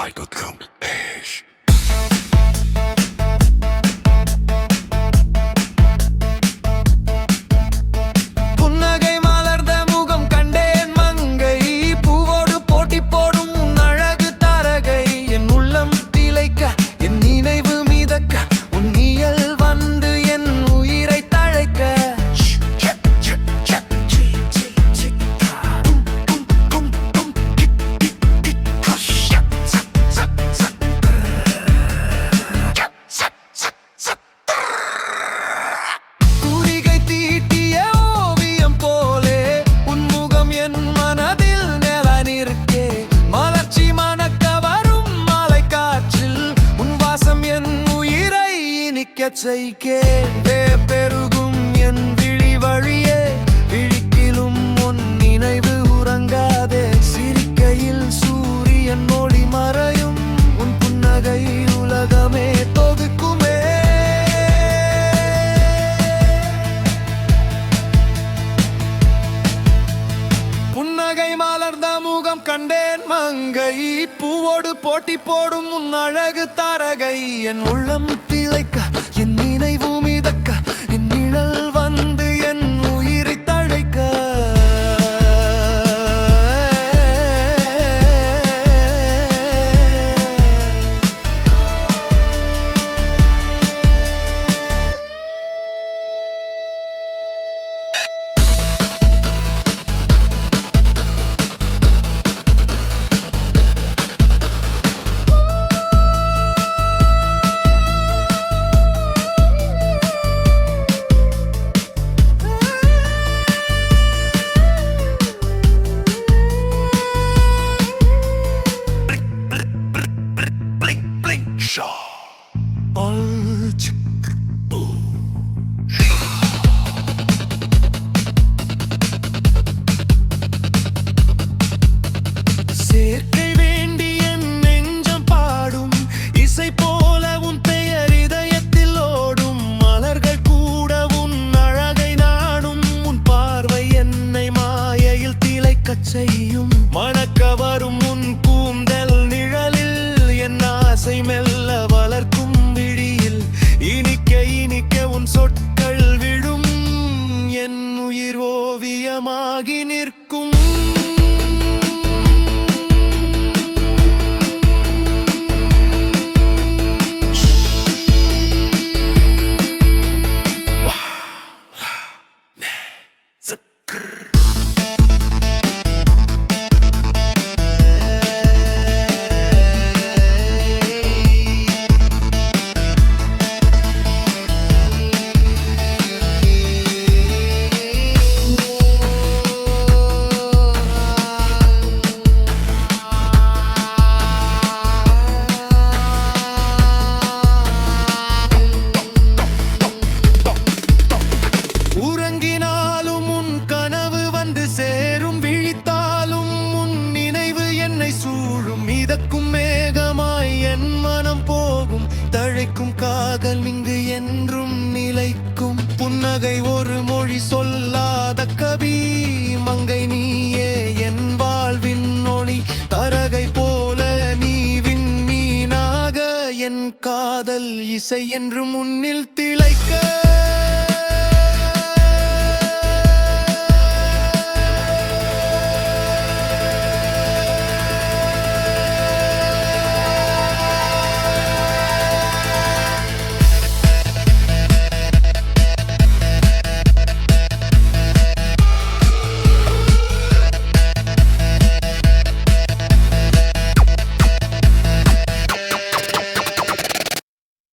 Spotify.com/. புன்னகை மலர்ந்த முகம் கண்டேன் மங்கை, பூவோடு போட்டி போடும் உன் அழகு தாரகை. என் உள்ளம் திளைக்க, என் நினைவு மிதக்க, உன் நிழல் வந்து என் உயிரை தழைக்க. தூரிகை தீட்டிய ஓவியம் போலே உன் முகம் என் மனதில் நிலநிற்கே. மலர்ச்சி மணக்க வரும் மாலை காற்றில் உன் வாசம் என் உயிரை இனிக்கச் செய்கே. பெருகும் என் விழி வழியே, விழிக்கிலும் உன் நினைவு உறங்காதே. சிரிக்கையில் சூரியன் ஒளி மறையும், உன் புன்னகை உலகமே தொகுக்குமே. புன்னகை மலர்ந்த முகம் கண்டேன் மங்கை, பூவோடு போட்டி போடும் உன் அழகு தாரகை. என் உள்ளம் திளைக்க, என் நினைவு மிதக்க, என் நிழல் வந்து என் உயிரை தழைக்க. சேர்க்கை வேண்டி என் நெஞ்சம் பாடும், இசை போல உன் பெயர் இதயத்தில் ஓடும். மலர்கள் கூட உன் அழகை நாடும், உன் பார்வை என்னை மாயையில் திளைக்கச் செய்யும். மணக்க வரும் உன் கூந்தல் நிழலில் என் ஆசை மெல்ல வளர்க்கும் விழியில். இனிக்க இனிக்க உன் சொற்கள் விடும், என் உயிர் ஓவியமாகி நிற்கும். உறங்கினாலும் உன் கனவு வந்து சேரும், விழித்தாலும் உன் நினைவு என்னை சூழும். மிதக்கும் மேகமாய் என் மனம் போகும், தழைக்கும் காதல் இங்கு என்றும் நிலைக்கும். புன்னகை ஒரு மொழி சொல்லாத கவி, மங்கை நீயே என் வாழ்வின் ஒளி. தரகை போல நீ விண்மீனாக, என் காதல் இசை என்று முன்னில் திளைக்க.